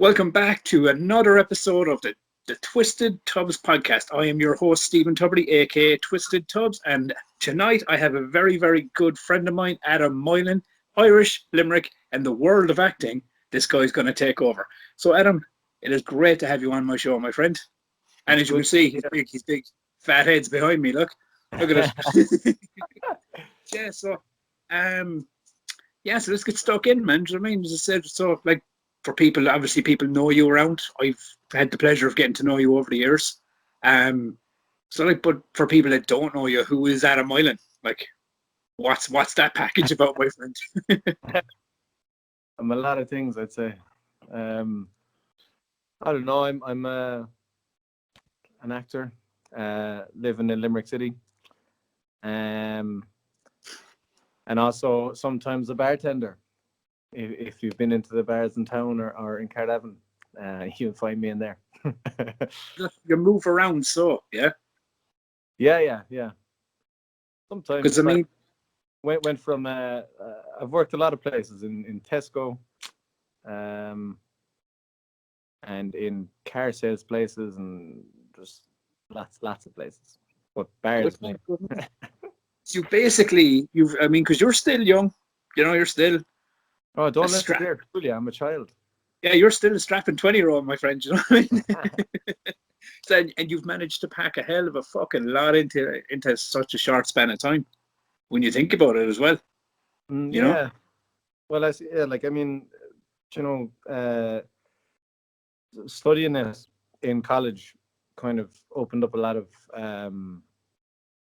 Welcome back to another episode of the TwistedTubz podcast. I am your host, Stephen Tuberty, aka TwistedTubz, and tonight I have a very, very good friend of mine, Adam Moylan, Irish, Limerick, and the world of acting. This guy's going to take over. So, Adam, it is great to have you on my show, my friend. And as you can see, he's big, fat heads behind me. Look at it. So let's get stuck in, man. Do you know what I mean? As I said, so like, for people, obviously people know you around. I've had the pleasure of getting to know you over the years. But for people that don't know you, who is Adam Moylan? Like, what's that package about, my friend? I'm a lot of things, I'd say. I don't know. I'm an actor, living in Limerick City, and also sometimes a bartender. If you've been into the bars in town or in Cardiff, you'll find me in there. You move around, so yeah. Yeah. Sometimes. Because I mean, went from I've worked a lot of places in Tesco, and in car sales places, and just lots of places. But bars. So basically, because you're still young, you're still. Oh, don't let me hear. Truly, I'm a child. Yeah, you're still a strapping 20-year-old, my friend. You know what I mean? And you've managed to pack a hell of a fucking lot into such a short span of time. When you think about it, as well. You know? Well, studying it in college kind of opened up a lot of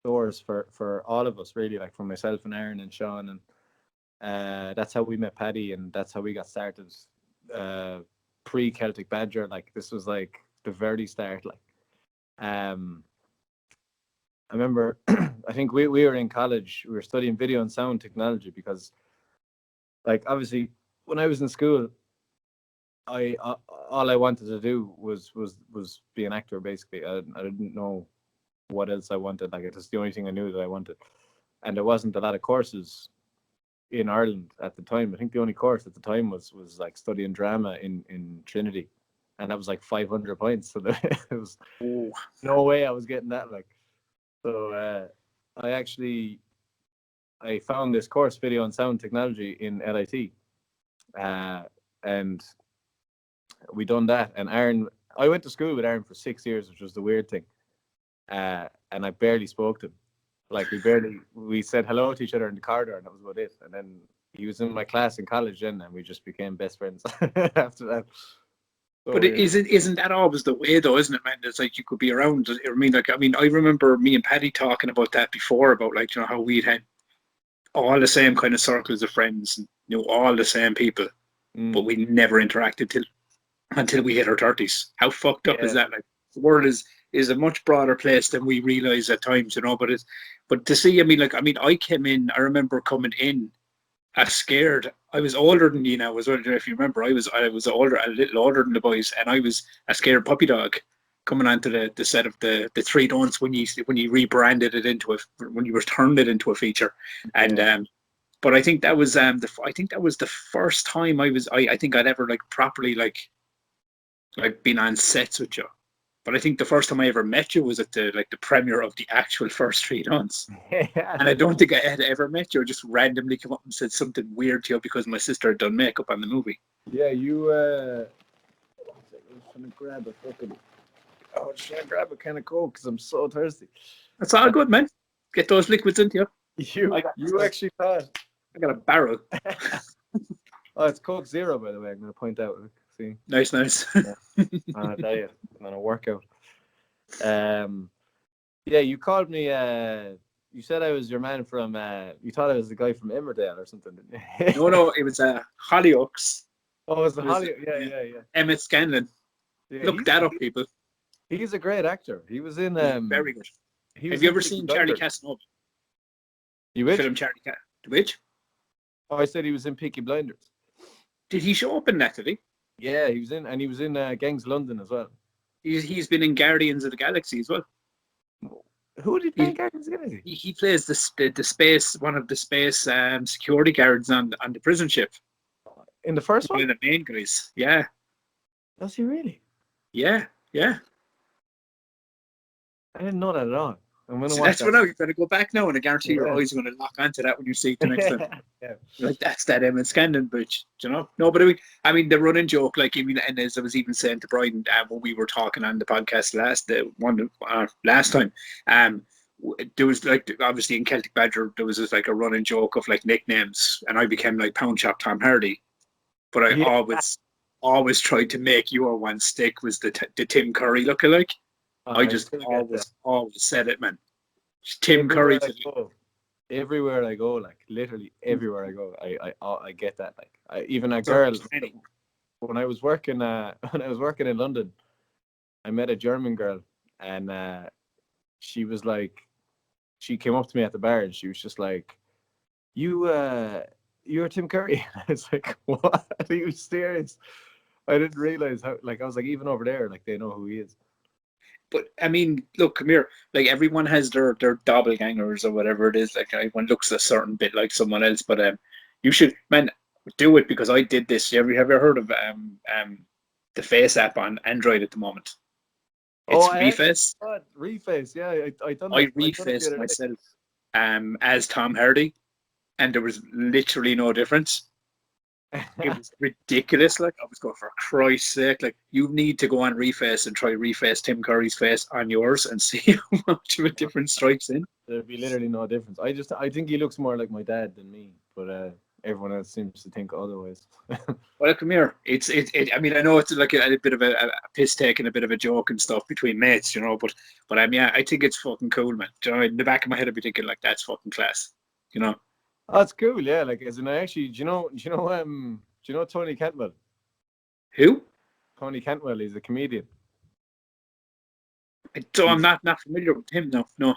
doors for all of us, really. Like for myself and Aaron and Sean, and that's how we met Paddy, and that's how we got started. Pre-Celtic Badger, like this was like the very start. Like, I remember, I think we were in college. We were studying video and sound technology because, like, obviously, when I was in school, all I wanted to do was be an actor. Basically, I didn't know what else I wanted. Like, it's the only thing I knew that I wanted, and there wasn't a lot of courses in Ireland at the time. I think the only course at the time was like studying drama in Trinity, and that was like 500 points. So it was no way I was getting that. Like, so I found this course, video and sound technology, in LIT, and we done that. And I went to school with Aaron for 6 years, which was the weird thing, and I barely spoke to him. Like, we said hello to each other in the corridor, and that was about it. And then he was in my class in college then, and we just became best friends after that. So but isn't that always the way, though, isn't it, man? It's like you could be around. I remember me and Paddy talking about that before, about like, how we'd had all the same kind of circles of friends, and knew all the same people, but we never interacted until we hit our 30s. How fucked up is that? Like, the world is a much broader place than we realize at times, but to see, I came in, I remember coming in as scared. I was older than you now as well. If you remember, I was older, a little older than the boys, and I was a scared puppy dog coming onto the set of the Three Don'ts when you rebranded it when you returned it into a feature. And but I think that was the first time I think I'd ever like properly like been on sets with you. But I think the first time I ever met you was at the premiere of the actual first Three Don'ts. And I don't think I had ever met you. I just randomly come up and said something weird to you because my sister had done makeup on the movie. Yeah, you I was trying to grab a fucking grab a can of Coke because I'm so thirsty. That's all good, man. Get those liquids into you. You actually thought I got a barrel. Oh, it's Coke Zero, by the way. I'm going to point out. See? Nice. Yeah. On a diet, on a workout. You called me. You said I was your man from. You thought I was the guy from Emmerdale or something, didn't you? No, it was Hollyoaks. Oh, it was the Hollyoaks. Yeah. Emmett Scanlon. Yeah, look that up, people. He's a great actor. He was in. Very good. Have you ever seen Charlie Casanova? You which? Film Charlie Which? Oh, I said he was in Peaky Blinders. Did he show up in that? Did he? Yeah, he was in Gangs of London as well. He's been in Guardians of the Galaxy as well. Who did he play in Guardians of the Galaxy? He plays the space, one of the space security guards on the prison ship. In the first one? One of the main guys, yeah. Does he really? Yeah, yeah. I didn't know that at all. I'm gonna So watch that's that. what now you better go back now, and I guarantee your Yeah. eyes are going to lock onto that when you see it the next time. Yeah. Like that's that Emma Scandon bitch, you know? No, but I mean, the running joke, like even, and as I was even saying to Brian when we were talking on the podcast last time, there was like obviously in Celtic Badger there was just like a running joke of like nicknames, and I became like Pound Shop Tom Hardy, but I Yeah. always tried to make your one stick was the Tim Curry lookalike. I I just still get that. always said it, man. Tim Everywhere Curry. I go, like literally everywhere I go, I get that. Like, even a girl when I was working when I was working in London, I met a German girl, and she was like, she came up to me at the bar, and she was just like, you're Tim Curry. I was like, what? Are you serious? I didn't realize how. Like, I was like, even over there, like they know who he is. But I mean, look, come here. Like everyone has their doppelgangers or whatever it is. Like everyone looks a certain bit like someone else. But you should, man, do it because I did this. Have you ever heard of the Face app on Android at the moment? Oh, It's I actually Reface. thought Reface. Yeah, I done I it. I done it the refaced other day. myself as Tom Hardy, and there was literally no difference. It was ridiculous. Like I was going, for Christ's sake, like you need to go on Reface and try Reface Tim Curry's face on yours and see how much of a difference strikes in. There'd be literally no difference. I think he looks more like my dad than me, but everyone else seems to think otherwise. Well, come here. I mean, I know it's like a bit of a piss take and a bit of a joke and stuff between mates, you know. But yeah, I think it's fucking cool, man. Do you know, in the back of my head, I'd be thinking like that's fucking class, you know. That's cool, yeah. Like, as in, I actually, do you know Tony Cantwell? Who? Tony Cantwell is a comedian. So I'm He's not familiar with him. No, no.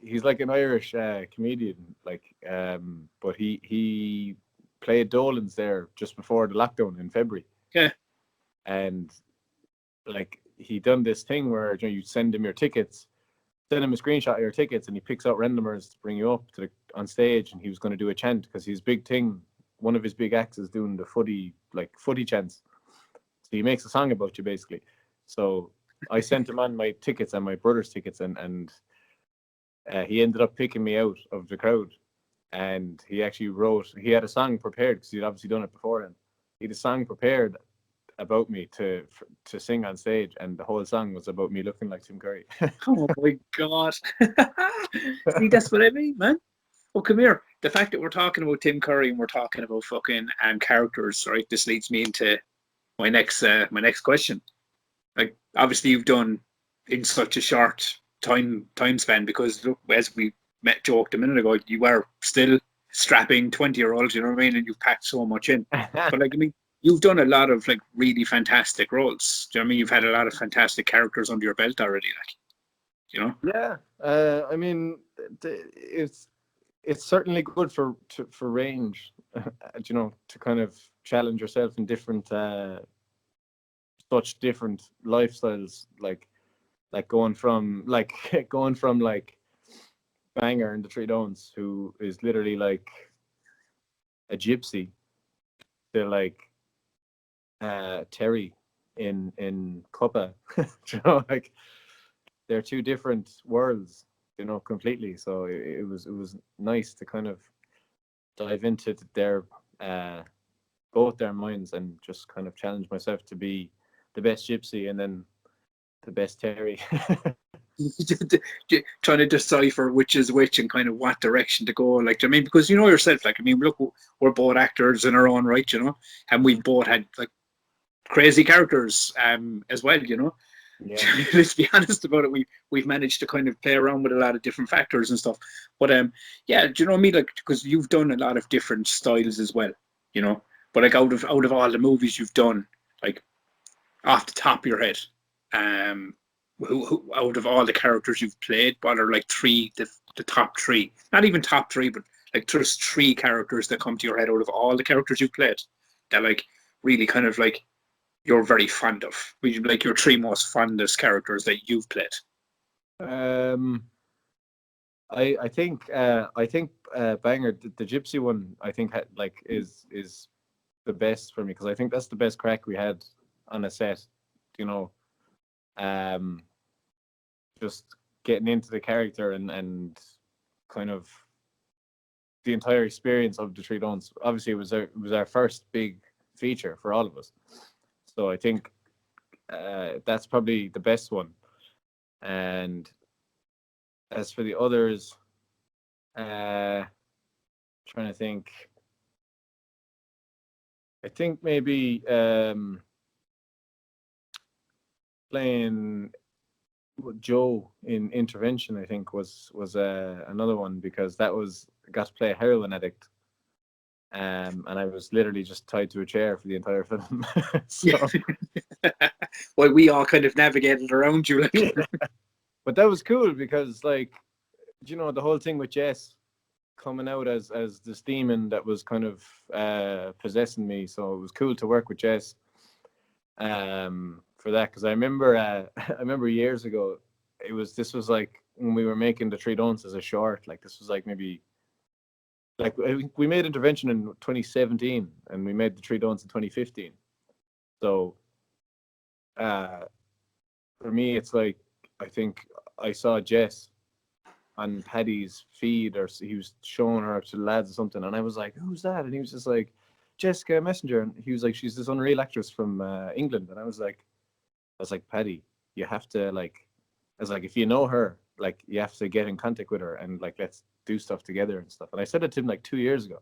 he's like an Irish comedian, like but he played Dolan's there just before the lockdown in February, Yeah. and like he done this thing where you send him your tickets, send him a screenshot of your tickets, and he picks out randomers to bring you up to on stage, and he was going to do a chant because his big thing, one of his big acts is doing the footy chants. So he makes a song about you basically. So I sent him on my tickets and my brother's tickets, and he ended up picking me out of the crowd. And he actually he had a song prepared because he'd obviously done it beforehand. He had a song prepared about me to sing on stage, and the whole song was about me looking like Tim Curry. Oh my god. See, that's what I mean, man. Well, come here. The fact that we're talking about Tim Curry and we're talking about fucking characters, right? This leads me into my next question. Like, obviously, you've done in such a short time span because look, as we joked a minute ago, you are still strapping 20-year-olds. You know what I mean? And you've packed so much in. But like, I mean, you've done a lot of like really fantastic roles. Do you know what I mean? You've had a lot of fantastic characters under your belt already. Like, you know. Yeah, I mean, it's certainly good for range, to kind of challenge yourself in different such different lifestyles, like going from like Banger in the Three Downs, who is literally like a gypsy, to like Terry in Cuppa. Like they're two different worlds, completely. So it was nice to kind of dive into their both their minds and just kind of challenge myself to be the best gypsy and then the best Terry. Trying to decipher which is which and kind of what direction to go. Like, I mean, because you know yourself, like, I mean, look, we're both actors in our own right, you know, and we've both had like crazy characters as well, you know. Yeah. Let's be honest about it. We've managed to kind of play around with a lot of different factors and stuff. But yeah, do you know what I mean? Like, because you've done a lot of different styles as well, you know. But like out of all the movies you've done, like off the top of your head, um, who out of all the characters you've played, what are like the top three? Not even top three, but like just three characters that come to your head out of all the characters you've played that like really kind of like you're very fond of. Like your three most fondest characters that you've played. Um, I think Banger, the gypsy one, I think like is the best for me because I think that's the best crack we had on a set. you know, just getting into the character and kind of the entire experience of the Three Don'ts. Obviously, it was our first big feature for all of us. So I think that's probably the best one. And as for the others, trying to think, I think maybe playing Joe in Intervention, I think was another one, because that was got to play a heroin addict, and I was literally just tied to a chair for the entire film. So, well, we all kind of navigated around you, like. yeah. But that was cool because, like, you know, the whole thing with Jess coming out as this demon that was kind of possessing me. So it was cool to work with Jess for that, because I remember years ago, this was like when we were making the Three Don'ts as a short. Like, this was like maybe, like, we made Intervention in 2017 and we made the Three Don'ts in 2015. So for me, it's like, I think I saw Jess on Paddy's feed, or he was showing her to the lads or something, and I was like, "Who's that?" And he was just like, "Jessica Messenger," and he was like, "She's this unreal actress from England." And I was like, "Paddy, you have to, like," I was like, "if you know her, like, you have to get in contact with her and, like, let's do stuff together and stuff." And I said it to him like 2 years ago,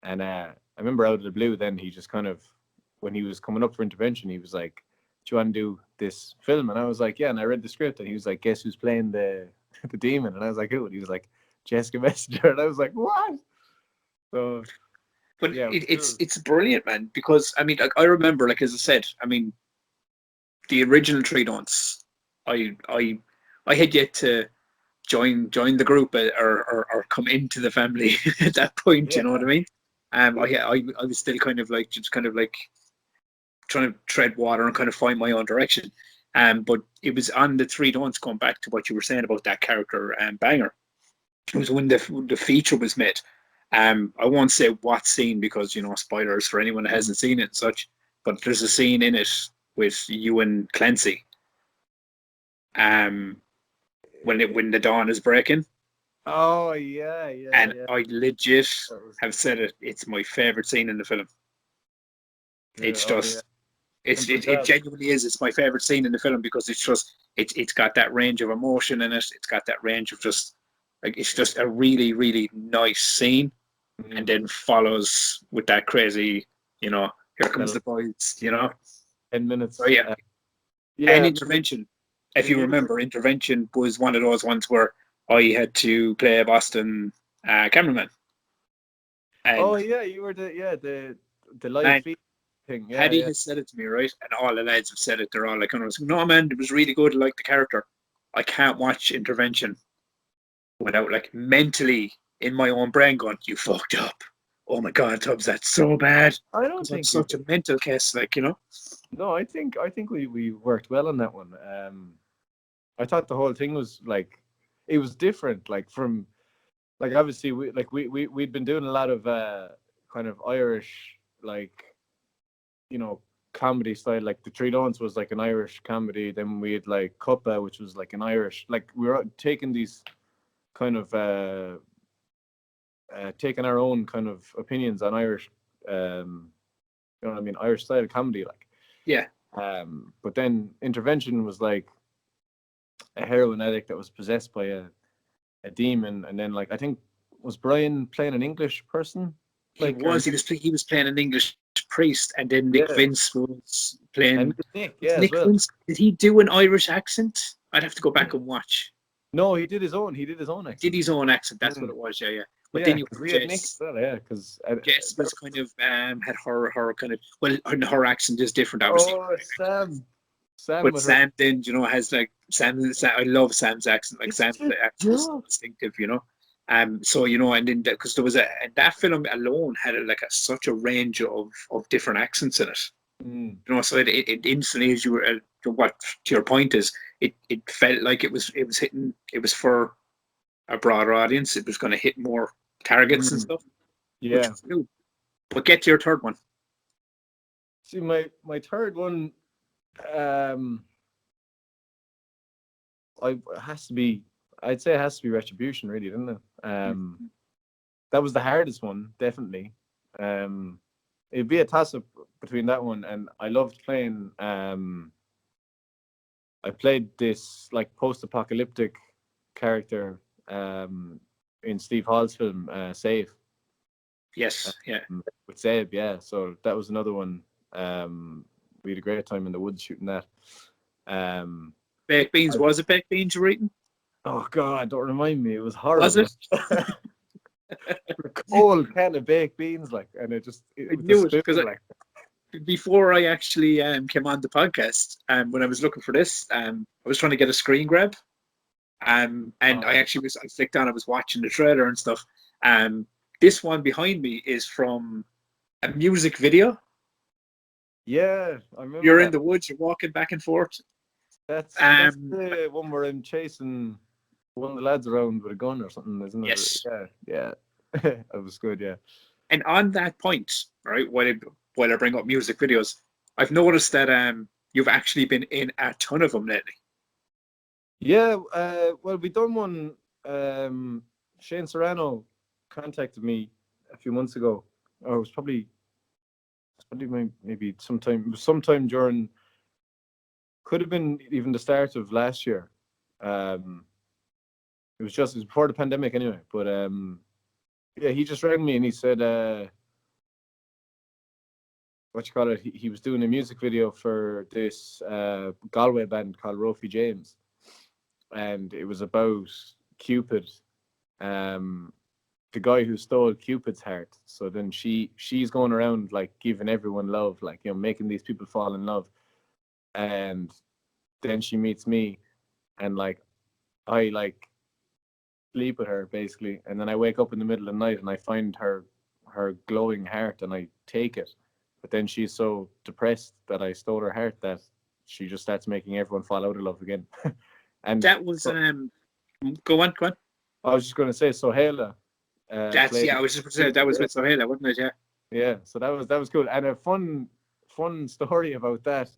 and I remember out of the blue, then he just kind of, when he was coming up for Intervention, he was like, "Do you want to do this film?" And I was like, "Yeah." And I read the script, and he was like, "Guess who's playing the demon?" And I was like, "Who?" And he was like, "Jessica Messenger." And I was like, "What?" So, But yeah, it's brilliant, man, because I mean, like, I remember, like, as I said, I mean, the original Three Don'ts, I had yet to join the group, or come into the family at that point. You yeah, know what I mean? I was still kind of like, just kind of like trying to tread water and kind of find my own direction. But it was on the Three Don'ts, going back to what you were saying about that character, Banger. It was when the feature was made. I won't say what scene, because, you know, spoilers for anyone that hasn't seen it and such. But there's a scene in it with you and Clancy. Um, when the dawn is breaking, oh yeah, and yeah. I legit That was have said it. It's my favorite scene in the film. good. It's Oh yeah, just, it 100%. genuinely is. It's my favorite scene in the film, because it's got that range of emotion in it. It's got that range of just, like, it's just a really, really nice scene, and then follows with that crazy, you know, here comes That'll the boys, you know. 10 minutes. So yeah, and Yeah, Intervention. If it you is. remember, Intervention was one of those ones where I had to play a Boston cameraman, Oh and yeah, you were the live man, feed thing. Yeah, Paddy yeah. has said it to me, right? And all the lads have said it. They're all like, "No, man, it was really good. I like the character. I can't watch Intervention without, like, mentally in my own brain going, you fucked up. Oh my God, Tubbs, that's so bad." I don't Because I'm think you such a did. mental case, like, you know. No, I think we worked well on that one. I thought the whole thing was like, it was different, like, from, like, obviously we'd been doing a lot of kind of Irish, like, you know, comedy style. Like the Three Don'ts was like an Irish comedy. Then we had like Cuppa, which was like an Irish, like, we were taking these kind of taking our own kind of opinions on Irish, you know what I mean, Irish style comedy, like. Yeah. But then Intervention was like a heroin addict that was possessed by a demon, and then, like, I think, was Brian playing an English person? He Like, or was. He was playing an English priest, and then Nick yeah, Vince was and playing. Nick, Was yeah, as Nick well. Vince? Did he do an Irish accent? I'd have to go back and watch. No, he did his own. He did his own He did accent. his own accent. That's what Mm. it was. Yeah, yeah. But Yeah, then you because had we had Nick as Jess. well. Yeah, because Jess was kind of had her kind of, well, her accent is different, obviously. oh, Sam But with her. Sam then, you know, has like Sam. I love Sam's accent. Like, It's Sam's just accent is so jokes. distinctive, you know. So, you know, and then because there was and that film alone had such a range of different accents in it. Mm. You know, so it instantly, as you were, what to your point is, it felt like it was hitting. It was for a broader audience. It was going to hit more targets and Mm. stuff, which Yeah. was cool. But get to your third one. See, my third one. It has to be. I'd say it has to be Retribution, really, doesn't it? That was the hardest one, definitely. It'd be a toss-up between that one and I loved playing. I played this like post-apocalyptic character in Steve Hall's film Save. Yes, yeah. With Save, yeah. So that was another one. We had a great time in the woods shooting that. Baked beans. Was it baked beans you were eating? Oh God, don't remind me. It was horrible. Was it? A cold can of baked beans, like, and it I knew it because like. before I actually came on the podcast, when I was looking for this, I was trying to get a screen grab, and I clicked on. I was watching the trailer and stuff. This one behind me is from a music video. Yeah, I remember. You're in the woods. You're walking back and forth. That's the one where I'm chasing one of the lads around with a gun or something, isn't it? Yes. Yeah. It was good, yeah. And on that point, right, while I bring up music videos, I've noticed that you've actually been in a ton of them lately. Yeah, well, we done one. Shane Serrano contacted me a few months ago, or it was probably maybe sometime during. Could have been even the start of last year. It was before the pandemic anyway. But yeah, he just rang me and he said, what you call it? He was doing a music video for this Galway band called Rofi James, and it was about Cupid, the guy who stole Cupid's heart. So then she's going around like giving everyone love, like, you know, making these people fall in love, and then she meets me, and like I like sleep with her basically, and then I wake up in the middle of the night and I find her glowing heart and I take it, but then she's so depressed that I stole her heart that she just starts making everyone fall out of love again. And that was go on. I was just going to say Sohaila. I was just going to say that was with Sohaila, wasn't it? Yeah. Yeah, so that was cool, and a fun story about that.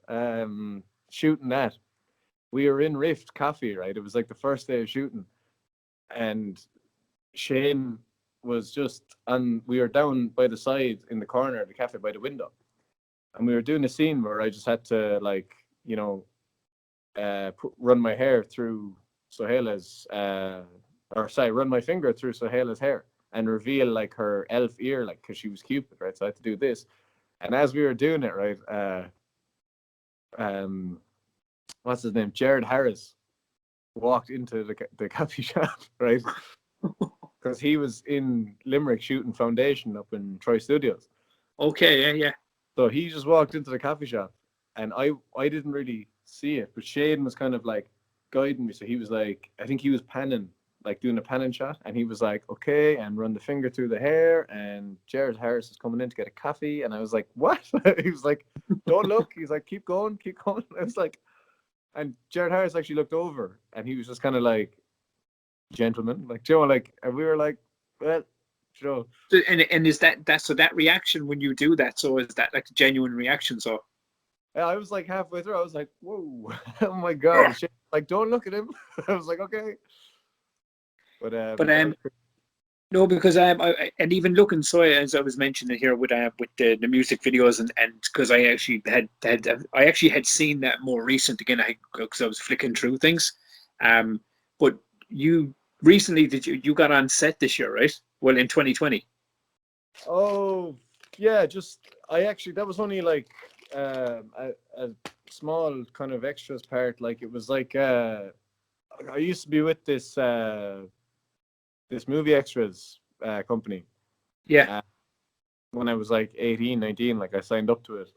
Shooting that, we were in Rift Coffee, right? It was like the first day of shooting, and Shane was just we were down by the side in the corner of the cafe by the window, and we were doing a scene where I just had to, like, you know, run my hair through Sohaila's run my finger through Sohaila's hair and reveal like her elf ear, like, because she was Cupid, right? So I had to do this, and as we were doing it, right, what's his name, Jared Harris, walked into the coffee shop, right? Because he was in Limerick shooting Foundation up in Troy Studios. Okay, yeah. So he just walked into the coffee shop, and I didn't really see it, but Shane was kind of like guiding me. So he was like, I think he was panning, like doing a panning shot, and he was like, okay, and run the finger through the hair, and Jared Harris is coming in to get a coffee, and I was like, what? He was like, don't look. He's like, keep going. I was like, and Jared Harris actually looked over, and he was just kind of like, gentleman, like, Joe, like, and we were like, well, Joe. So, and is that so that reaction when you do that? So is that like a genuine reaction? So I was like halfway through, I was like, whoa, oh my god, like, don't look at him. I was like, okay, but no, because and even looking, so as I was mentioning here with the music videos and because I actually had seen that more recent again, because I was flicking through things, but you recently you got on set this year, right? Well, in 2020. Oh yeah, that was only like a small kind of extras part. Like, it was like I used to be with this movie extras company. Yeah. When I was like 18, 19, like, I signed up to it,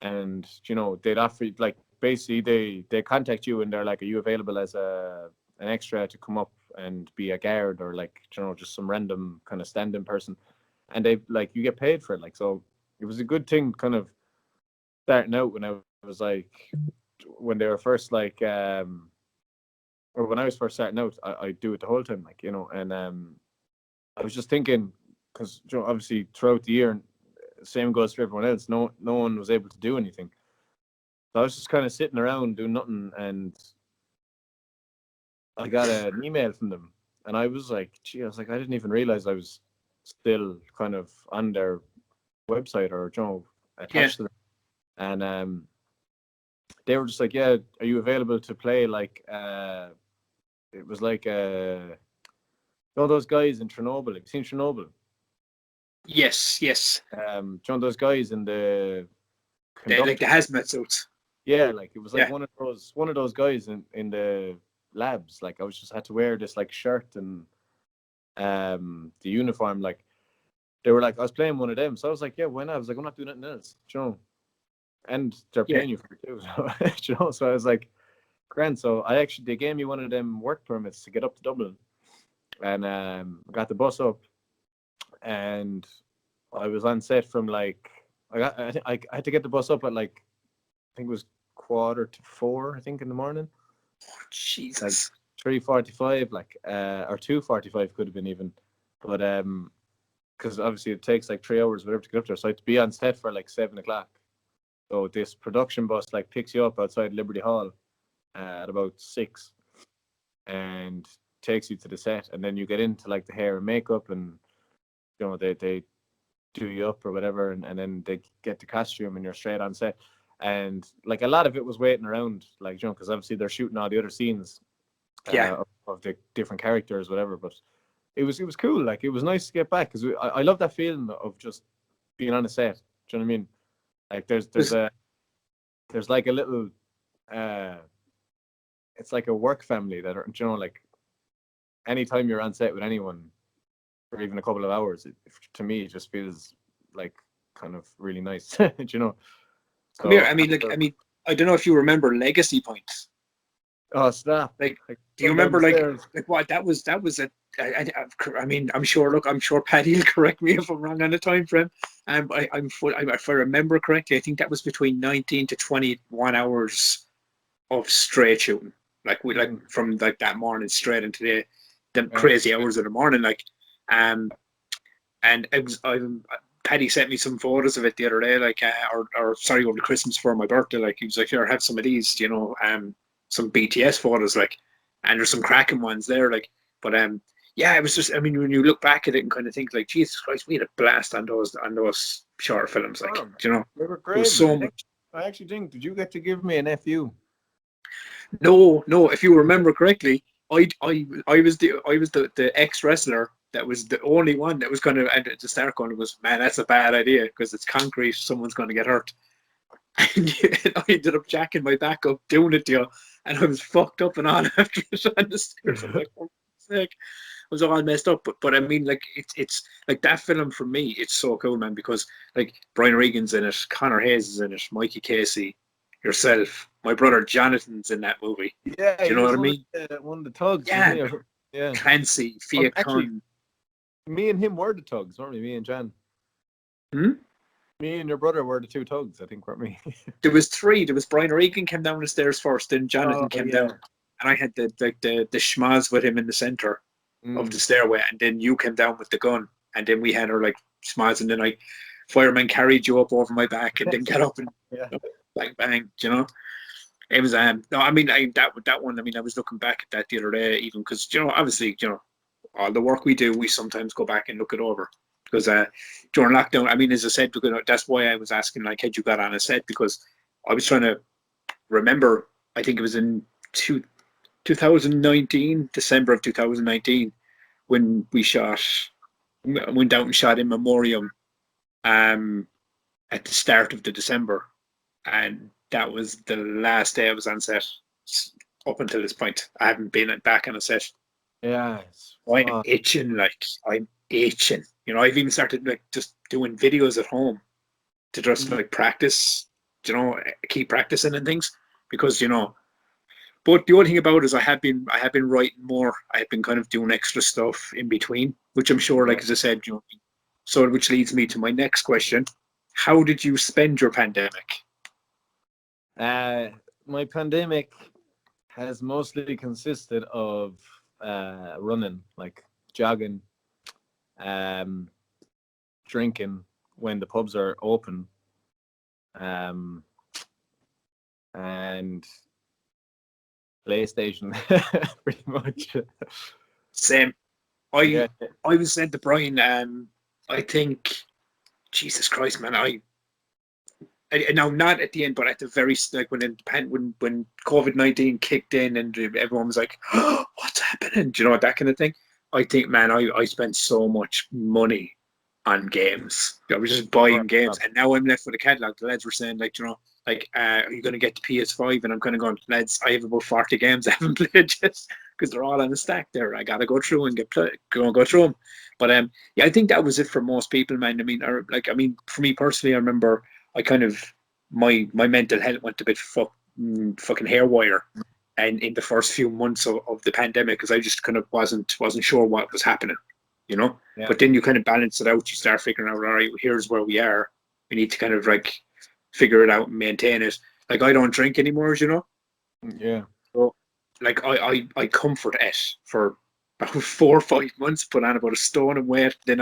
and, you know, they'd offer, like, basically they contact you and they're like, are you available as an extra to come up and be a guard, or, like, you know, just some random kind of stand-in person, and they, like, you get paid for it. Like, so it was a good thing kind of starting out when I was like, when they were first like or when I was first starting out, I do it the whole time, like, you know, and I was just thinking, because, you know, obviously throughout the year, same goes for everyone else, no one was able to do anything, So I was just kind of sitting around doing nothing, and I got an email from them, and I was like, gee, I was like, I didn't even realize I was still kind of on their website or, you know, Yeah. attached to them. And they were just like, yeah, are you available to play like, it was like, you know, those guys in Chernobyl. Have you seen Chernobyl? Yes. Yes. You know, those guys in the Like the conductor. hazmat suits. Yeah, like it was like Yeah. one of those guys in the labs. Like I was just had to wear this like shirt and the uniform. Like they were like I was playing one of them, so I was like, yeah, why not? I was like, I'm not doing nothing else, you know. And they're Yeah. paying you for it too, so, you know. So I was like, grand. So they gave me one of them work permits to get up to Dublin, and got the bus up, and I was on set from like I had to get the bus up at like I think it was 3:45, I think, in the morning. Like Jesus. 3:45, like or 2:45 could have been even, but because obviously it takes like 3 hours whatever to get up there, so I had to be on set for like 7 o'clock. So this production bus like picks you up outside Liberty Hall at about 6 and takes you to the set, and then you get into like the hair and makeup, and you know they do you up or whatever, and then they get the costume and you're straight on set. And like a lot of it was waiting around, like, you know, because obviously they're shooting all the other scenes Yeah. of the different characters, whatever. But it was cool. Like it was nice to get back because I love that feeling of just being on a set. Do you know what I mean? Like there's like a little uh it's like a work family that are, you know, like anytime you're on set with anyone for even a couple of hours, to me it just feels like kind of really nice. You know? Come here. So after, I don't know if you remember Legacy Points. oh stop. Like, Like do you run down remember the stairs. like what that was? That was a. I mean, I'm sure. Look, I'm sure Paddy will correct me if I'm wrong on the time frame. If I remember correctly, I think that was between 19 to 21 hours of straight shooting. Like we like Mm, from like that morning straight into the yeah. crazy hours of the morning. Like, um, and it was Paddy sent me some photos of it the other day, like or sorry, over the Christmas for my birthday. Like he was like, "Here, have some of these," you know, some BTS photos, like, and there's some cracking ones there, like, but yeah, it was just, I mean, when you look back at it and kind of think, like, Jesus Christ, we had a blast on those short films, like, Oh, you know, they were there was great, man. so much. I actually think, did you get to give me an FU? No, no. If you remember correctly, I was the ex wrestler that was the only one that was going to at the start going was, man, that's a bad idea because it's concrete, someone's going to get hurt. And I ended up jacking my back up doing it, you know, and I was fucked up and all after it on the stairs. I'm like, for fuck's sake. I was all messed up, but I mean, like it's like that film for me. It's so cool, man, because like Brian Regan's in it, Connor Hayes is in it, Mikey Casey, yourself, my brother Jonathan's in that movie. Yeah, Do you he know was what I mean? one of the tugs, wasn't Yeah, he? Yeah. Clancy, Fia Actually, Khan. me and him were the tugs, weren't we? Me and Jan. Hmm? Me and your brother were the two tugs, I think, weren't we? There was three. There was Brian Regan came down the stairs first, then Oh Jonathan came yeah. down, and I had the schmaz with him in the center of the Mm. stairway, and then you came down with the gun, and then we had our like schmaz, and then I fireman carried you up over my back, and then get up and Yeah. bang bang, you know. It was no, I mean that one. I mean, I was looking back at that the other day, even because you know, obviously, you know, all the work we do, we sometimes go back and look it over. Because during lockdown, I mean, as I said, because that's why I was asking, like, had you got on a set? Because I was trying to remember, I think it was in 2019, December of 2019, when went out and shot in Memoriam um, at the start of the December. And that was the last day I was on set up until this point. I haven't been back on a set. Yeah. I'm itching, like I'm itching. You know, I've even started like just doing videos at home to just Mm. like practice, you know, keep practicing and things because you know. But the only thing about it is I have been writing more. I have been kind of doing extra stuff in between, which I'm sure, Yeah. like as I said, you know, so which leads me to my next question: how did you spend your pandemic? Uh, my pandemic has mostly consisted of running, like jogging, um, drinking when the pubs are open, um, and PlayStation, pretty much. Same. Yeah, I was saying to Brian, I think, Jesus Christ, man, now not at the end, but at the very like when COVID-19 kicked in and everyone was like, oh, "What's happening?" Do you know, that kind of thing. I think, man, I spent so much money on games. I was just buying games, and now I'm left with a catalog. The lads were saying, like, you know, like, are you going to get the PS5? And I'm kind of going, lads, I have about 40 games I haven't played just because they're all on the stack there. I got to go through and go through them. But yeah, I think that was it for most people, man. I mean, for me personally, I remember I kind of my mental health went a bit fucking haywire, and in the first few months of the pandemic, because I just kind of wasn't sure what was happening, you know. yeah, But then you kind of balance it out. You start figuring out, all right, here's where we are. We need to kind of like figure it out and maintain it. Like, I don't drink anymore, you know. yeah. So like I comfort it for about 4 or 5 months, put on about a stone in weight. Then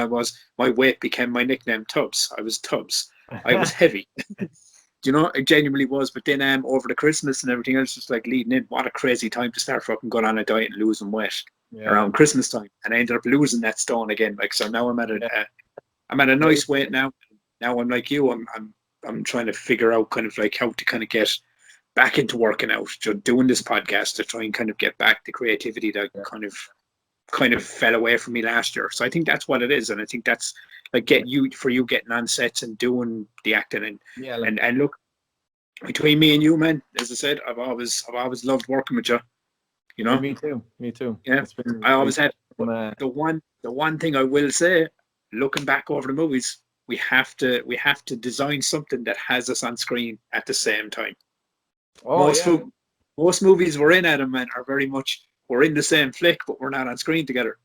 my weight became my nickname, Tubbs. I was Tubbs. I was heavy. You know, it genuinely was. But then over the Christmas and everything else, just like leading in, what a crazy time to start fucking going on a diet and losing weight around Christmas time. And I ended up losing that stone again. Like, so now I'm at a nice weight now. Now I'm like you. I'm trying to figure out kind of like how to kind of get back into working out, doing this podcast to try and kind of get back the creativity that kind of fell away from me last year. So I think that's what it is, and I think that's like you getting on sets and doing the acting and look, between me and you, man, as I said, I've always loved working with you. You know, Me too. yeah. I always had. The one thing I will say, looking back over the movies, we have to design something that has us on screen at the same time. Most movies we're in, Adam, man, are very much we're in the same flick, but we're not on screen together.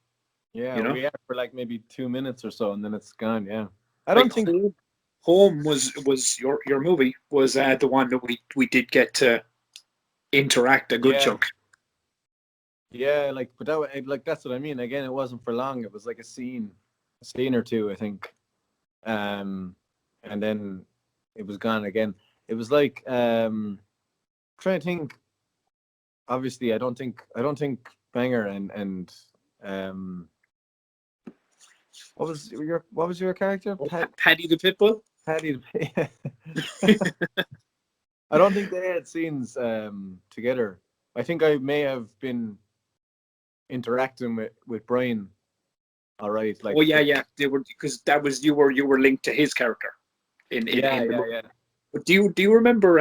Yeah, you know? we are for like maybe 2 minutes or so, and then it's gone. Yeah, I Like, don't think Home was your movie was the one that we did get to interact a good chunk. Yeah, like, but like that's what I mean. Again, it wasn't for long. It was like a scene or two, I think. And then it was gone again. It was like trying to think. Obviously, I don't think Banger and what was your character? Paddy the Pitbull. Paddy. I don't think they had scenes together. I think I may have been interacting with Brian. All right, like. Oh yeah, they were, because that was you were linked to his character in the movie. Yeah. But do you remember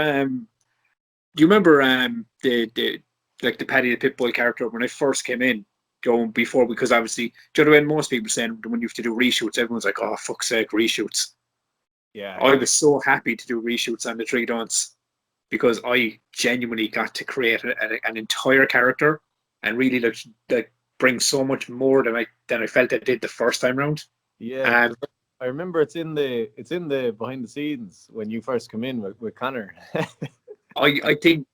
the like the Paddy the Pitbull character when I first came in, going before, because obviously, do you know when most people saying when you have to do reshoots, everyone's like, oh fuck's sake, reshoots. Yeah. I was so happy to do reshoots on the Three Dons, because I genuinely got to create an entire character and really like bring so much more than I felt I did the first time round. Yeah, I remember it's in the behind the scenes when you first come in with Connor. I think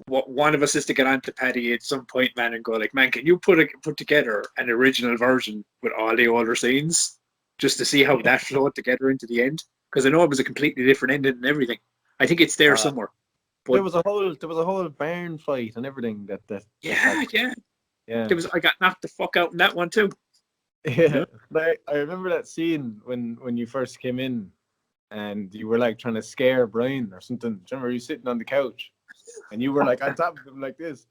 one of us is to get onto Paddy at some point, man, and go like, man, can you put together an original version with all the older scenes, just to see how that flowed together into the end? Because I know it was a completely different ending and everything. I think it's there somewhere. But there was a whole barn fight and everything that yeah. I got knocked the fuck out in that one too. Yeah. Like, I remember that scene when you first came in and you were like trying to scare Brian or something. Do you remember you sitting on the couch and you were like on top of him like this,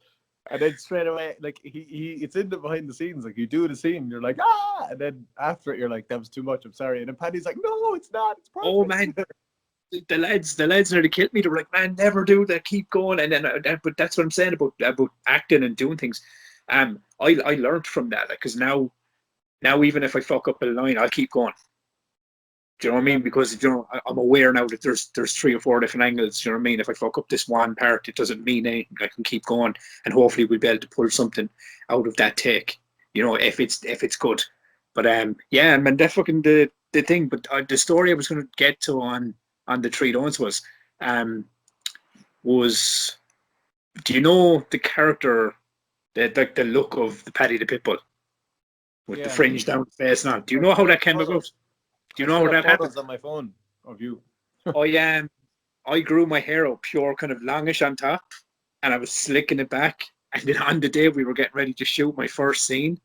and then straight away, like he it's in the behind the scenes, like you do the scene, you're like, ah, and then after it you're like, that was too much, I'm sorry, and then Paddy's like, no, it's not, it's perfect. Oh man, the lads nearly killed me. They were like, man, never do that, keep going. And then but that's what I'm saying about acting and doing things. I learned from that, because now even if I fuck up a line, I'll keep going. Do you know what I mean? Because, you know, I'm aware now that there's 3 or 4 different angles. Do you know what I mean? If I fuck up this one part, it doesn't mean anything. I can keep going, and hopefully we'll be able to pull something out of that take. You know, if it's good. But yeah, man, that's fucking the thing. But the story I was going to get to on the Three Dons was do you know the character, like the look of the Paddy the Pitbull with the fringe down the face and all? Do you know how that came about? Do you know how that happened? On my phone of you. I I grew my hair out pure kind of longish on top, and I was slicking it back. And then on the day we were getting ready to shoot my first scene,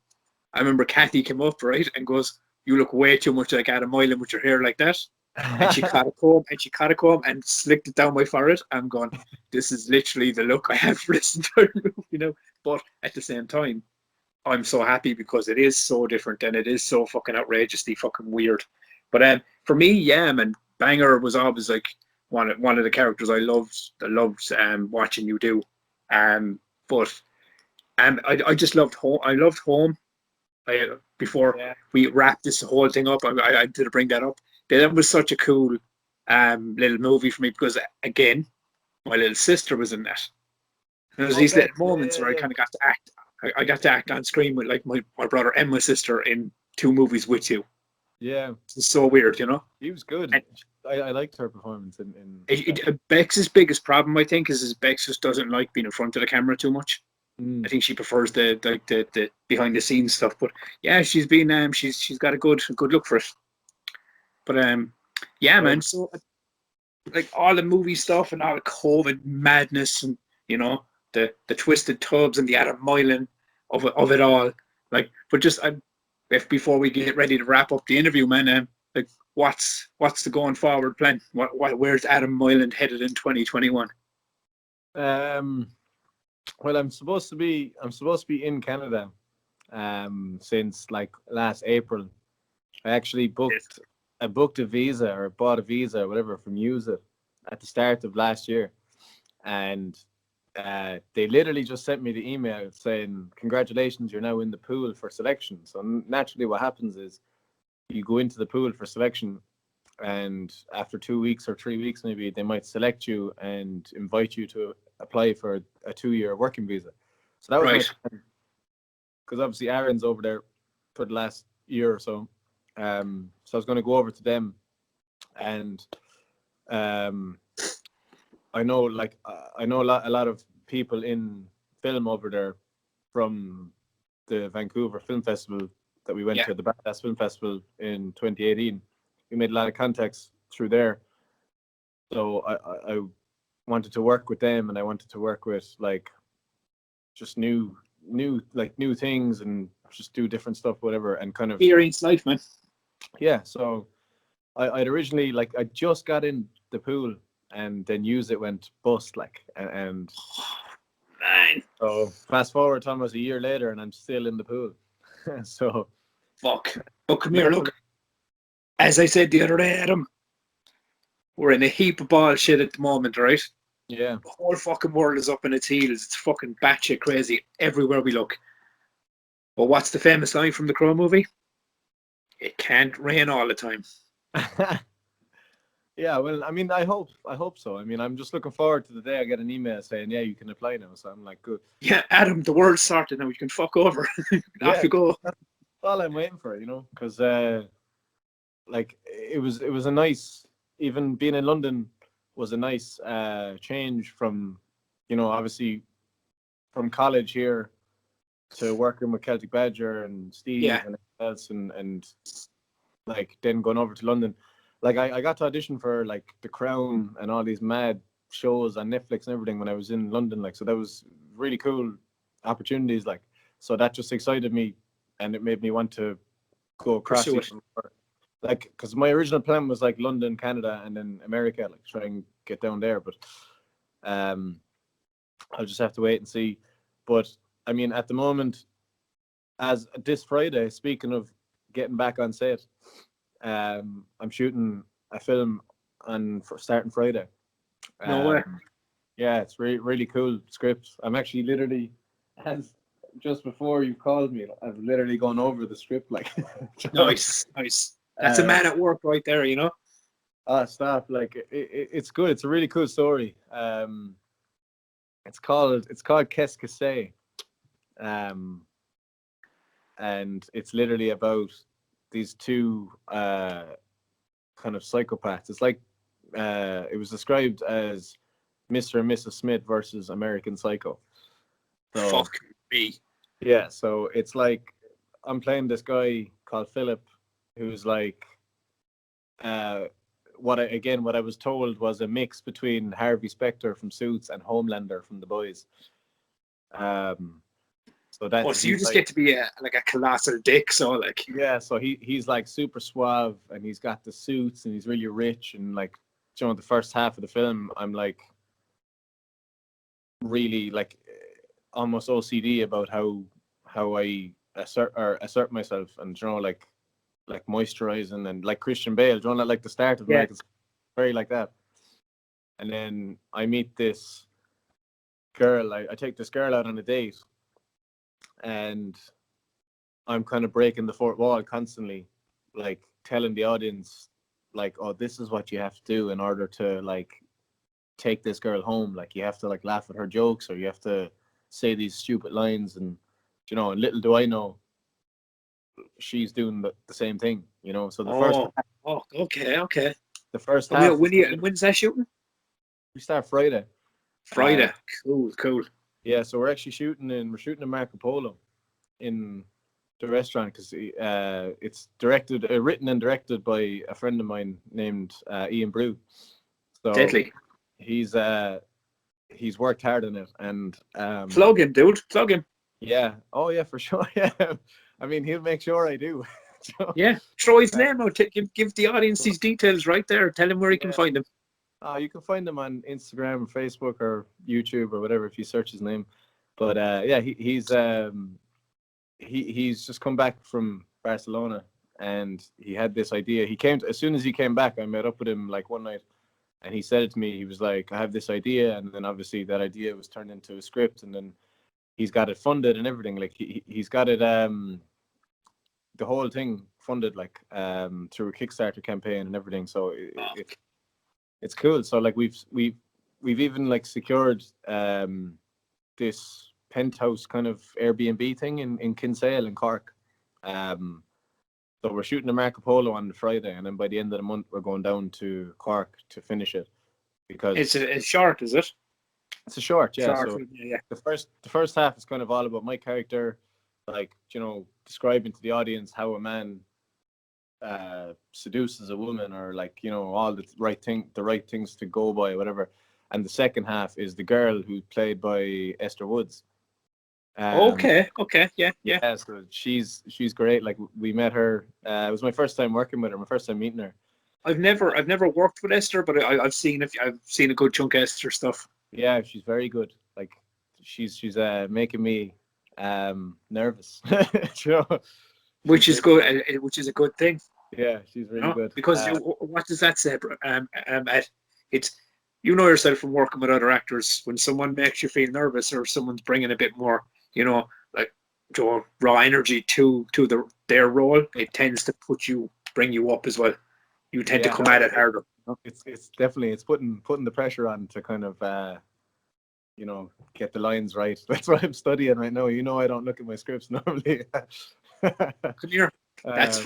I remember Kathy came up, right, and goes, "You look way too much like Adam Moylan with your hair like that." And she caught a comb and slicked it down my forehead. I'm going, this is literally the look I have for this entire movie, you know. But at the same time, I'm so happy because it is so different and it is so fucking outrageously fucking weird. But for me, yeah, man, Banger was always like one of the characters I loved watching you do. But I just loved home. I loved home. Before Yeah. we wrap this whole thing up, I did bring that up. That was such a cool little movie for me because again, my little sister was in that. And there's these Okay. little moments where I kind of got to act. I got to act on screen with like my brother and my sister in two movies with you. Yeah. It's so weird, you know. He was good. And I liked her performance in Bex's biggest problem, I think, is Bex just doesn't like being in front of the camera too much. I Mm. think she prefers the behind the scenes stuff. But yeah, she's got a good look for it. But yeah, Well, man. So like all the movie stuff and all the COVID madness and you know the TwistedTubz and the Adam Moylan of it all. Like, but just if before we get ready to wrap up the interview, man, like what's the going forward plan? Where's Adam Moylan headed in 2021? well, I'm supposed to be in Canada since like last April. I actually booked a visa or bought a visa or whatever from Use It at the start of last year, and they literally just sent me the email saying, "Congratulations, you're now in the pool for selection." So naturally, what happens is you go into the pool for selection, and after 2 weeks or 3 weeks, maybe they might select you and invite you to apply for a 2-year working visa. So that was my Right. plan, because obviously Aaron's over there for the last year or so. So I was going to go over to them, and um, I know a lot of people in film over there from the Vancouver Film Festival that we went Yeah. to, the Badass Film Festival in 2018. We made a lot of contacts through there. So I wanted to work with them, and I wanted to work with like just new things and just do different stuff, whatever, and kind of Experience life, man. yeah. So I'd originally I just got in the pool, and then Use It went bust, like, and Man, so fast forward almost a year later, and I'm still in the pool. So fuck. Oh, come here, mental. look. As I said the other day, Adam, we're in a heap of bullshit at the moment, right? Yeah. The whole fucking world is up in its heels. It's fucking batshit crazy everywhere we look. But what's the famous line from the Crow movie? It can't rain all the time. Yeah, well, I mean, I hope so. I mean, I'm just looking forward to the day I get an email saying, yeah, you can apply now. So I'm like, good. Yeah, Adam, the world's sorted now. You can fuck over. Yeah, Off you go. that's all I'm waiting for, because like it was a nice, even being in London was a nice change from, obviously from college here to working with Celtic Badger and Steve Yeah. and everyone else, and like then going over to London. Like I got to audition for like The Crown and all these mad shows on Netflix and everything when I was in London. Like, so that was really cool opportunities. Like, so that just excited me, and it made me want to go across Pursue it. even more. Like, because my original plan was like London, Canada, and then America, like try and get down there. But I'll just have to wait and see. But I mean, at the moment, as this Friday, speaking of getting back on set, I'm shooting a film starting Friday. No way. Yeah, it's really cool script. I'm actually literally, as just before you called me, I've literally gone over the script, like. Nice. That's a man at work right there, you know? Stuff like it's good. It's a really cool story. It's called Qu'est-ce que c'est? And it's literally about these two kind of psychopaths. It's like it was described as Mr. and Mrs. Smith versus American Psycho. So, Fuck me. yeah, so it's like I'm playing this guy called Philip, who's like what I was told was a mix between Harvey Specter from Suits and Homelander from The Boys. So that Oh, so you just get to be like a colossal dick, so like. Yeah, so he's like super suave, and he's got the suits, and he's really rich, and like, you know, the first half of the film, I'm like really like almost OCD about how I assert myself, and you know, like moisturizing, and like Christian Bale, you know, like the start of Yeah. it's very like that. And then I meet this girl, I take this girl out on a date, and I'm kind of breaking the fourth wall constantly, like telling the audience, like, oh, this is what you have to do in order to like take this girl home. Like, you have to like laugh at her jokes, or you have to say these stupid lines, and you know, and little do I know, she's doing the same thing, you know. So Okay. the first And half, when's that shooting? we start Friday. Friday. Cool. Yeah, so we're shooting in Marco Polo in the restaurant, because it's written and directed by a friend of mine named Ian Brew. So Deadly. He's worked hard on it, and Plug him, dude. Plug him. Yeah. Oh yeah, for sure. Yeah. I mean, he'll make sure I do. So, yeah. Throw his name out. Give the audience these details right there. Tell him where he can find them. You can find him on Instagram, Facebook, or YouTube, or whatever, if you search his name. But yeah, he's just come back from Barcelona, and he had this idea. As soon as he came back, I met up with him like one night, and he said it to me. He was like, I have this idea, and then obviously that idea was turned into a script, and then he's got it funded and everything. Like he's got it the whole thing funded, like through a Kickstarter campaign and everything. So it's cool. So like we've even like secured this penthouse kind of Airbnb thing in Kinsale in Cork. So we're shooting a Marco Polo on the Friday, and then by the end of the month we're going down to Cork to finish it, because it's a short, is it? It's a short, yeah. Short, so yeah. The first half is kind of all about my character, like, you know, describing to the audience how a man seduces a woman, or like, you know, all the right things to go by, whatever. And the second half is the girl who's played by Esther Woods. Okay, yeah. So she's great. Like, we met her. It was my first time working with her, my first time meeting her. I've never worked with Esther, but I've seen a good chunk of Esther stuff. Yeah, she's very good. Like, she's making me nervous. You know? Which is good. Which is a good thing. Yeah, she's really good. Because what does that say? It's, you know yourself from working with other actors, when someone makes you feel nervous, or someone's bringing a bit more, you know, like raw energy to their role, it tends to bring you up as well. You tend to come at it harder. It's definitely putting the pressure on to kind of you know, get the lines right. That's what I'm studying right now. You know, I don't look at my scripts normally. Come here. That's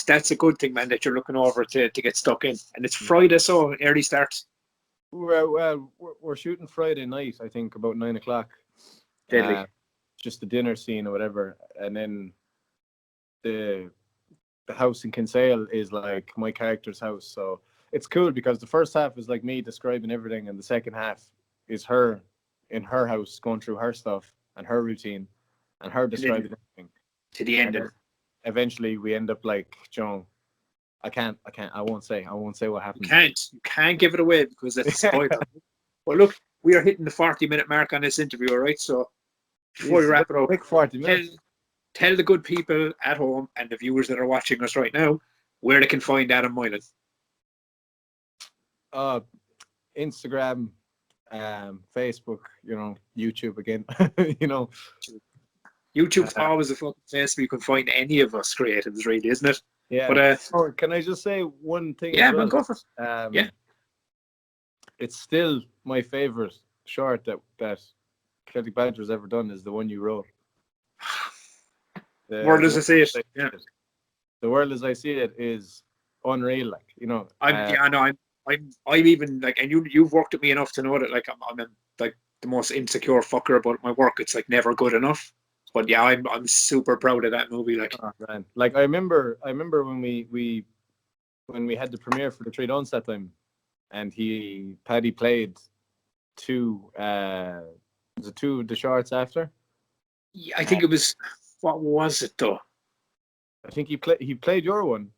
that's a good thing, man, that you're looking over to get stuck in. And it's Friday, so early starts. Well, we're shooting Friday night, I think, about 9 o'clock. Deadly. Just the dinner scene or whatever, and then the house in Kinsale is like my character's house. So it's cool, because the first half is like me describing everything, and the second half is her in her house going through her stuff and her routine and her describing everything to the end. And eventually we end up like, Joe, I won't say what happened. You can't give it away, because that's a spoiler. Well, look, we are hitting the 40-minute mark on this interview, all right? So before we wrap it up, quick 40 minutes. Tell the good people at home and the viewers that are watching us right now where they can find Adam Moylan. Instagram, Facebook, you know, YouTube again. You know, YouTube's always a fucking place where you can find any of us creatives, really, isn't it? Yeah. But can I just say one thing? Yeah, man, go for it. Yeah. It's still my favorite short that Celtic Banter's ever done, is the one you wrote. The world as I see it. Yeah. The world as I see it is unreal. Like, you know. I'm even like, and you've worked with me enough to know that like I'm like the most insecure fucker about my work. It's like never good enough. But yeah, I'm super proud of that movie. Like, man. Like I remember when we when we had the premiere for the Three Don'ts that time, and Paddy played two. Was it two of the shorts after? Yeah, I think it was. What was it though? I think he played your one.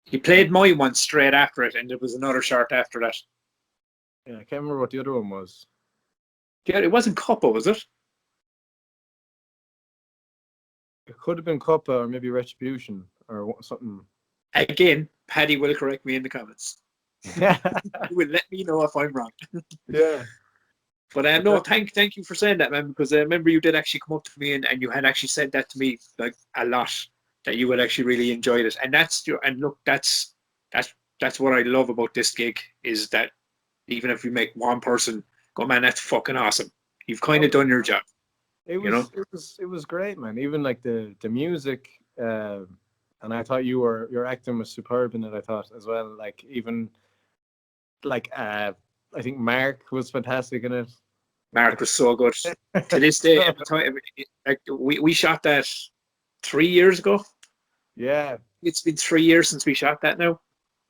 He played my one straight after it, and there was another short after that. Yeah, I can't remember what the other one was. Yeah, it wasn't Cuppa, was it? It could have been Cuppa or maybe Retribution or something. Again, Paddy will correct me in the comments. He will let me know if I'm wrong. Yeah. But no, thank you for saying that, man, because I remember you did actually come up to me and you had actually said that to me like a lot, that you would actually really enjoy it. And look, that's what I love about this gig, is that even if you make one person go, man, that's fucking awesome. You've kind of done your job. It was great, man. Even like the music, and I thought your acting was superb in it. I thought as well, like even like I think Mark was fantastic in it. Mark was so good. To this day, every time, like we shot that 3 years ago. Yeah, it's been 3 years since we shot that now.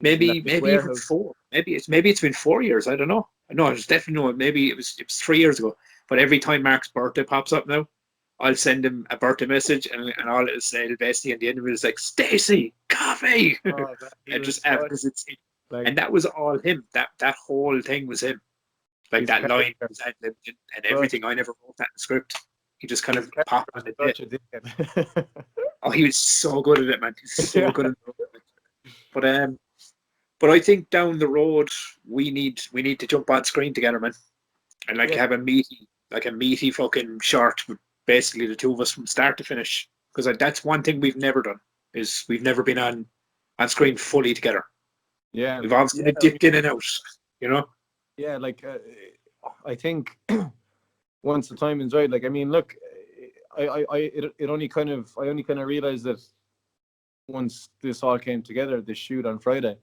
Maybe even 4. Maybe it's been 4 years. I don't know. No, it's definitely no. Maybe it was 3 years ago. But every time Mark's birthday pops up now, I'll send him a birthday message, and all it'll say, the bestie, and the end of it is like, Stacey, coffee. And just because and that was all him. That whole thing was him. Like that line was ad-libbed and everything. I never wrote that in the script. He just kind of popped on it. Oh, he was so good at it, man. He's so good at it. But I think down the road we need to jump on screen together, man, and have a meaty fucking short with basically the two of us from start to finish. Because that's one thing we've never done, is we've never been on screen fully together. Yeah, we've obviously dipped in and out, you know. Yeah, like I think once the time is right, like I mean, look, I only kind of realized that once this all came together, this shoot on Friday,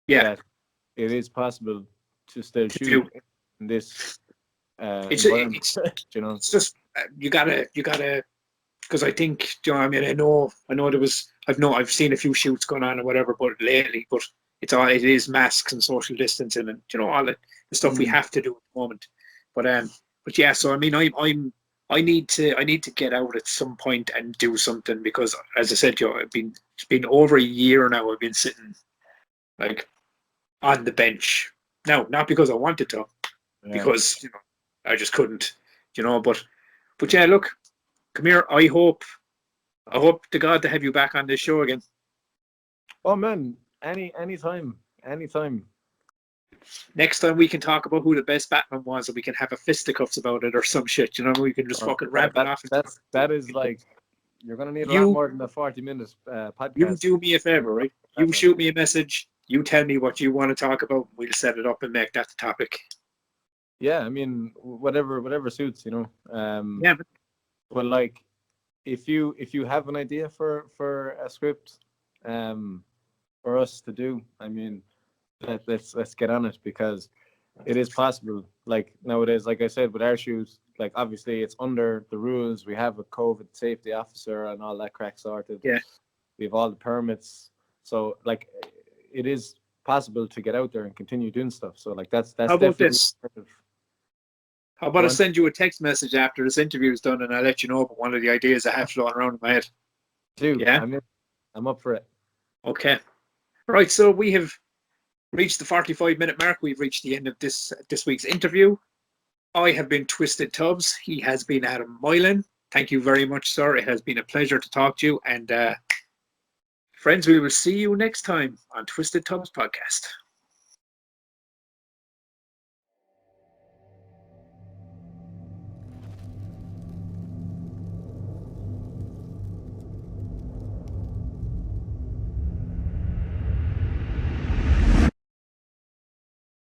that it is possible to still shoot in this environment. You know, it's just you gotta, because I think, you know, I mean, I know there was, I've seen a few shoots going on or whatever, but lately, but it is masks and social distancing and, you know, all the stuff we have to do at the moment. But yeah, so I mean, I need to get out at some point and do something, because as I said, you know, it's been over a year now. I've been sitting like on the bench. Now, not because I wanted to, because, you know, I just couldn't, you know. But yeah, look, come here. I hope to God to have you back on this show again. Oh man, anytime. Next time we can talk about who the best Batman was, and we can have a fisticuffs about it or some shit. You know, we can just fucking ramble off. That is like, you're gonna need a lot more than a 40-minute podcast. You do me a favor, right? You shoot me a message. You tell me what you want to talk about. We'll set it up and make that the topic. Yeah, I mean, whatever suits, you know. Yeah. But like, if you have an idea for a script, for us to do, I mean, let's get on it, because it is possible. Like nowadays, like I said, with our shoots, like obviously it's under the rules. We have a COVID safety officer and all that crack sorted. Yeah. We have all the permits. So like, it is possible to get out there and continue doing stuff. So like that's How about this? How about I send you a text message after this interview is done, and I'll let you know about one of the ideas I have floating around in my head. Yeah, I'm up for it. Okay. Right, so we have reached the 45-minute mark. We've reached the end of this week's interview. I have been TwistedTubz. He has been Adam Moylan. Thank you very much, sir. It has been a pleasure to talk to you. And friends, we will see you next time on TwistedTubz Podcast.